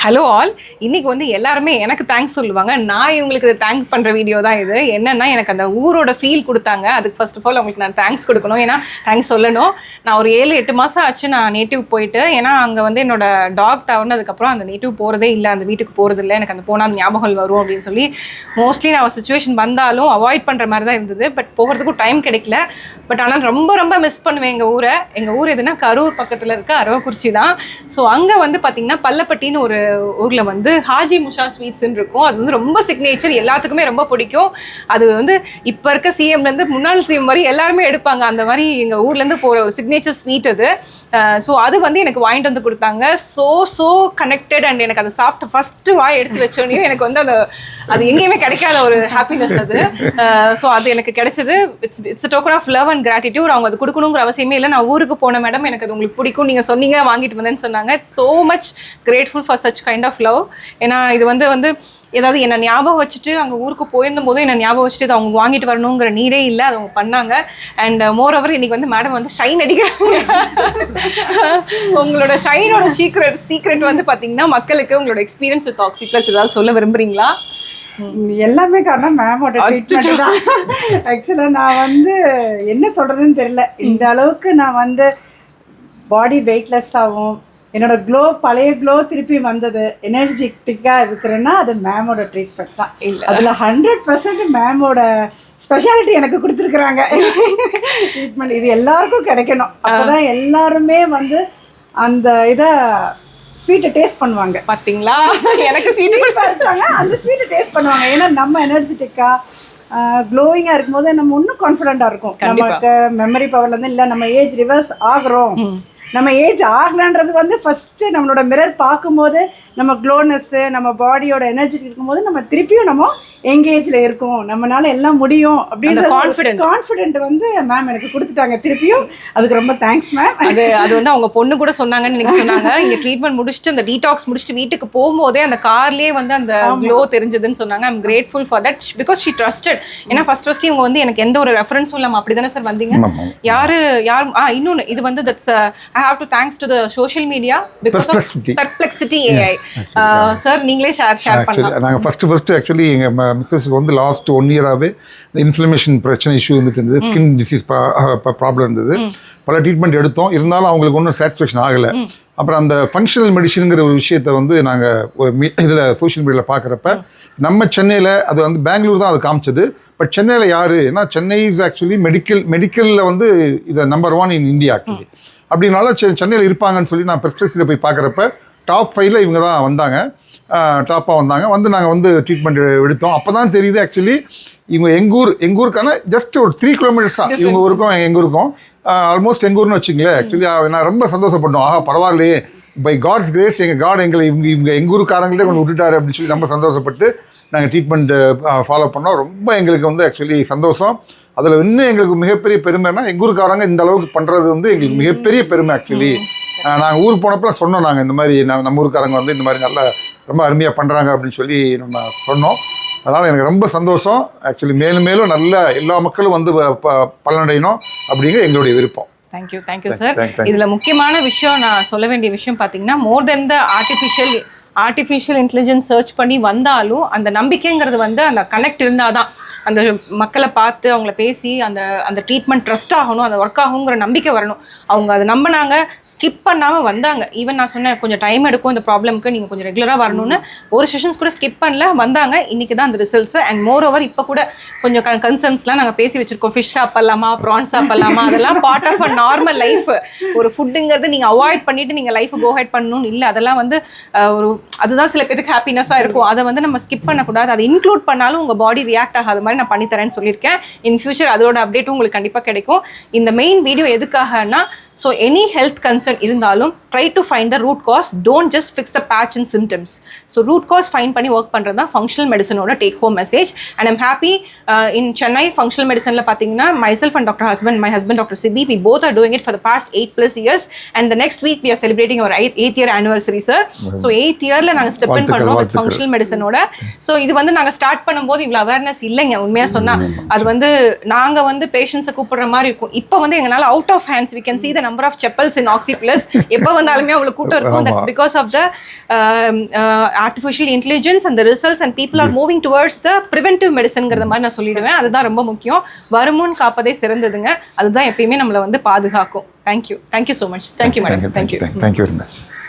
Hello all, இன்னைக்கு வந்து எல்லாருமே எனக்கு தேங்க்ஸ் சொல்லுவாங்க. நான் இவங்களுக்கு தேங்க்ஸ் பண்ணுற வீடியோ தான் இது. என்னன்னா, எனக்கு அந்த ஊரோட ஃபீல் கொடுத்தாங்க. அதுக்கு ஃபர்ஸ்ட் ஆஃப் ஆல் அவங்களுக்கு நான் தேங்க்ஸ் கொடுக்கணும். ஏன்னா தேங்க்ஸ் சொல்லணும். நான் ஒரு 7-8 மாதம் ஆச்சு நான் நேட்டிவ் போயிட்டு. ஏன்னா அங்கே வந்து என்னோட டாக் தவறினதுக்கப்புறம் அந்த நேட்டிவ் போகிறதே இல்லை, அந்த வீட்டுக்கு போகிறது இல்லை. எனக்கு அந்த போனால் அந்த ஞாபகம் வரும் அப்படின்னு சொல்லி மோஸ்ட்லி நான் ஒரு சுச்சுவேஷன் வந்தாலும் அவாய்ட் பண்ணுற மாதிரி தான் இருந்தது. பட் போகிறதுக்கும் டைம் கிடைக்கல. பட் ஆனால் ரொம்ப ரொம்ப மிஸ் பண்ணுவேன் எங்கள் ஊரை. எங்கள் ஊர் எதுனா கரூர் பக்கத்தில் இருக்க அரவக்குறிச்சி தான். ஸோ அங்கே வந்து பார்த்திங்கன்னா பல்லப்பட்டின்னு ஒரு ஊரில் வந்து ஹாஜி முஷா ஸ்வீட்ஸ்ன்னு இருக்கும். அது வந்து ரொம்ப சிக்னேச்சர், எல்லாத்துக்குமே ரொம்ப பிடிக்கும். அது வந்து இப்போ இருக்க சிஎம்லேருந்து முன்னாள் சிஎம் மாதிரி எல்லாருமே எடுப்பாங்க. அந்த மாதிரி எங்கள் ஊர்லேருந்து போகிற ஒரு சிக்னேச்சர் ஸ்வீட் அது. ஸோ அது வந்து எனக்கு வாங்கிட்டு வந்து கொடுத்தாங்க. So connected. அண்ட் எனக்கு அதை சாப்பிட்டு ஃபஸ்ட்டு வாய் எடுத்து வச்சோடனே எனக்கு வந்து அது எங்கேயுமே கிடைக்காத ஒரு ஹாப்பினஸ் அது. ஸோ அது எனக்கு கிடைச்சது. It's a token of love and gratitude. அவங்க அது கொடுக்கணுங்கிற அவசியமே இல்லை. நான் ஊருக்கு போன மேடம், எனக்கு அது உங்களுக்கு பிடிக்கும், நீங்கள் சொன்னீங்க வாங்கிட்டு வந்தேன்னு சொன்னாங்க. So much grateful for such kind of love. ஏன்னா இது வந்து ஏதாவது என்னை ஞாபகம் வச்சுட்டு அங்கே ஊருக்கு போயிருந்த போதும் என்னை ஞாபகம் வச்சுட்டு அது அவங்க வாங்கிட்டு வரணுங்கிற நீடே இல்லை, அது அவங்க பண்ணாங்க. அண்ட் மோர் ஓவர் இன்னைக்கு வந்து மேடம் வந்து ஷைன் அடிக்கிறாங்க. உங்களோட ஷைனோட சீக்ரெட் வந்து பார்த்தீங்கன்னா மக்களுக்கு உங்களோட எக்ஸ்பீரியன்ஸ் வித் ஆக்ஸி ப்ளஸ் ஏதாவது சொல்ல விரும்புறீங்களா? எல்லாமே காரணம் மேமோட ட்ரீட்மெண்ட் தான். ஆக்சுவலாக நான் வந்து என்ன சொல்கிறதுன்னு தெரியல. இந்த அளவுக்கு நான் வந்து பாடி வெயிட்லெஸ்ஸாகவும் என்னோட க்ளோ, பழைய க்ளோ திருப்பி வந்தது, எனர்ஜெட்டிக்காக இருக்கிறேன்னா அது மேமோட ட்ரீட்மெண்ட் தான். அதில் 100% மேமோட ஸ்பெஷாலிட்டி எனக்கு கொடுத்துருக்குறாங்க ட்ரீட்மெண்ட். இது எல்லாருக்கும் கிடைக்கணும். அப்போ தான் எல்லாருமே வந்து அந்த இதை ஸ்வீட்டை டேஸ்ட் பண்ணுவாங்க. பார்த்தீங்களா, எனக்கு ஸ்வீட்டு இருக்காங்க, அந்த ஸ்வீட்டை டேஸ்ட் பண்ணுவாங்க. ஏன்னா நம்ம எனர்ஜெட்டிக்காக க்ளோயிங்காக இருக்கும்போது நம்ம இன்னும் கான்ஃபிடென்ட்டாக இருக்கும். நமக்கு மெமரி பவர்லேருந்து இல்லை நம்ம ஏஜ் ரிவர்ஸ் ஆகிறோம், நம்ம ஏஜ் ஆகலான்றது வந்து ஃபஸ்ட்டு நம்மளோட மிரர் பார்க்கும்போது நம்ம க்ளோனஸ்ஸு, நம்ம பாடியோட எனர்ஜி இருக்கும்போது நம்ம திருப்பியும் நம்ம எங்கேஜில் இருக்கோம், நம்மளால எல்லாம் முடியும் அப்படின்ற கான்ஃபிடென்ட் வந்து மேம் எனக்கு கொடுத்துட்டாங்க திருப்பியும். அதுக்கு ரொம்ப தேங்க்ஸ் மேம். அது வந்து அவங்க பொண்ணு கூட சொன்னாங்கன்னு எனக்கு சொன்னாங்க. இங்கே ட்ரீட்மெண்ட் முடிச்சுட்டு அந்த டீடாக்ஸ் முடிச்சுட்டு வீட்டுக்கு போகும்போதே அந்த கார்லேயே வந்து அந்த க்ளோ தெரிஞ்சதுன்னு சொன்னாங்க. I'm grateful for that because she trusted. ஏன்னா ஃபர்ஸ்ட் இவங்க வந்து எனக்கு எந்த ஒரு ரெஃபரன்ஸும் இல்லாமல் அப்படி தானே சார் வந்தீங்க. யார் இன்னொன்று இது வந்து that's I have to thanks to the social media because of Perplexity AI. Sir, நீங்களே ஷேர் பண்ணலாம். நாங்கள் ஃபர்ஸ்ட் ஆக்சுவலி எங்கள் மிஸ்ஸஸ்க்கு வந்து லாஸ்ட் 1 இயராகவே இந்த இன்ஃப்ளமேஷன் பிரச்சனை இஷ்யூ இருந்துட்டு இருந்தது, ஸ்கின் டிசீஸ் ப்ராப்ளம் இருந்தது. பல ட்ரீட்மெண்ட் எடுத்தோம், இருந்தாலும் அவங்களுக்கு ஒன்றும் சாட்டிஸ்ஃபேக்ஷன் ஆகலை. அப்புறம் அந்த ஃபங்க்ஷனல் மெடிசனுங்கிற ஒரு விஷயத்தை வந்து நாங்கள் ஒரு இதில் சோஷியல் மீடியாவில் பார்க்குறப்ப நம்ம சென்னையில் அது வந்து பெங்களூர் தான் அது காமிச்சது. பட் சென்னையில் யார், ஏன்னா சென்னை இஸ் ஆக்சுவலி மெடிக்கலில் வந்து இதை நம்பர் 1 இன் இந்தியா ஆக்சுவலி. அப்படின்னால சென்னையில் இருப்பாங்கன்னு சொல்லி நான் பெர்ஸ்பெக்டிவில் போய் பார்க்குறப்ப டாப் 5ல் இவங்க தான் வந்தாங்க, டாப்பாக வந்தாங்க. வந்து நாங்கள் வந்து ட்ரீட்மெண்ட் எடுத்தோம். அப்போ தான் தெரியுது ஆக்சுவலி இவங்க எங்கூருக்கான ஜஸ்ட் ஒரு 3 கிலோமீட்டர்ஸ் தான் இவங்க ஊருக்கும் எங்கள் ஊருக்கும். ஆல்மோஸ்ட் எங்கள் ஊர்னு வச்சுங்களேன். ஆக்சுவலி நான் ரொம்ப சந்தோஷப்பட்டோம். பரவாயில்லையே, பை காட்ஸ் கிரேஸ் எங்கள் காட் எங்களை இவங்க எங்கள் ஊருக்காரங்களே கொண்டு விட்டுட்டாரு அப்படின்னு சொல்லி ரொம்ப சந்தோஷப்பட்டு நாங்கள் ட்ரீட்மெண்ட் ஃபாலோ பண்ணோம். ரொம்ப எங்களுக்கு வந்து ஆக்சுவலி சந்தோஷம். அதில் இன்னும் எங்களுக்கு மிகப்பெரிய பெருமைனா எங்கள் ஊருக்காரங்க இந்த அளவுக்கு பண்ணுறது வந்து எங்களுக்கு மிகப்பெரிய பெருமை ஆக்சுவலி. நாங்கள் ஊருக்கு போனப்போ சொன்னோம், நாங்கள் இந்த மாதிரி நம்ம ஊருக்காரங்க வந்து இந்த மாதிரி நல்லா ரொம்ப அருமையாக பண்ணுறாங்க அப்படின்னு சொல்லி நம்ம சொன்னோம். அதனால் எனக்கு ரொம்ப சந்தோஷம் ஆக்சுவலி. மேலும் மேலும் நல்ல எல்லா மக்களும் வந்து பலனடையணும் அப்படிங்கிற எங்களுடைய விருப்பம். Thank you sir. இதில் முக்கியமான விஷயம் நான் சொல்ல வேண்டிய விஷயம் பார்த்தீங்கன்னா, மோர் தென் த ஆர்டிஃபிஷியல் இன்டெலிஜென்ஸ் சர்ச் பண்ணி வந்தாலும் அந்த நம்பிக்கைங்கிறது வந்து அந்த கனெக்ட் இருந்தால் தான் அந்த மக்களை பார்த்து அவங்கள பேசி அந்த ட்ரீட்மெண்ட் ட்ரஸ்ட் ஆகணும், அந்த ஒர்க் ஆகுங்கிற நம்பிக்கை வரணும். அவங்க அதை நம்பினாங்க, ஸ்கிப் பண்ணாமல் வந்தாங்க. ஈவன் நான் சொன்னேன் கொஞ்சம் டைம் எடுக்கும் இந்த ப்ராப்ளம்க்கு, நீங்கள் கொஞ்சம் ரெகுலராக வரணும்னு. ஒரு செஷன்ஸ் கூட ஸ்கிப் பண்ணல, வந்தாங்க. இன்றைக்கி தான் அந்த ரிசல்ட்ஸ். அண்ட் மோர் ஓவர் இப்போ கூட கொஞ்சம் கன்சர்ன்ஸ்லாம் நாங்கள் பேசி வச்சுருக்கோம். ஃபிஷ் சாப்பிட்லாமா, ப்ரான்ஸ் சாப்பிட்லாமா, அதெல்லாம் part of a normal life. ஒரு ஃபுட்டுங்கிறது நீங்கள் அவாய்ட் பண்ணிவிட்டு நீங்கள் லைஃப் கோ ஹெட் பண்ணணும்னு இல்லை. அதெல்லாம் வந்து அதுதான் சில பேருக்கு ஹாப்பினஸாக இருக்கும். அதை வந்து நம்ம ஸ்கிப் பண்ணக்கூடாது. அதை இன்க்ளூட் பண்ணாலும் உங்கள் பாடி ரியாக்ட் ஆகாத மாதிரி நான் பண்ணித்தரேன்னு சொல்லியிருக்கேன். இன் ஃபியூச்சர் அதோட அப்டேட்டும் உங்களுக்கு கண்டிப்பாக கிடைக்கும். இந்த மெயின் வீடியோ எதுக்காகனா, ஸோ எனி ஹெல்த் கன்சர்ன் இருந்தாலும் try to find the root cause, don't just fix the patch and symptoms. So root cause find பண்ணி ஒர்க் பண்ணுறது தான் ஃபங்க்ஷனல் மெடிசனோட take home message. And I'm happy in Chennai functional மெடிசனில் பார்த்தீங்கன்னா myself and my husband Dr. Sibi, we both are doing it for the past 8+ years, and the next week we are celebrating our 8th year anniversary, sir. So 8th yearல நாங்கள் step in பண்ணுறோம் with functional மெடிசனோட. So இது வந்து நாங்கள் start பண்ணும்போது இவ்வளோ awareness இல்லைங்க உண்மையாக சொன்னால். அது வந்து நாங்கள் வந்து பேஷண்ட்ஸை கூப்பிடுற மாதிரி இருக்கும். இப்போ வந்து எங்களால் out of hands we can see the number of chapels in Oxyplus. எப்போ வந்தாலுமே அவ்வளோ கூட்டம் இருக்கும். That's because of the artificial intelligence and the results, and people are moving towards the preventive medicineங்கிறத மாதிரி நான் சொல்லிடுவேன். அதுதான் ரொம்ப முக்கியம். வருமுன் காப்பதே சிறந்ததுங்க. அதுதான் எப்பயுமே நம்மளை வந்து பாதுகாக்கும். Thank you so much. Thank you madam. Thank you. Thank you very much.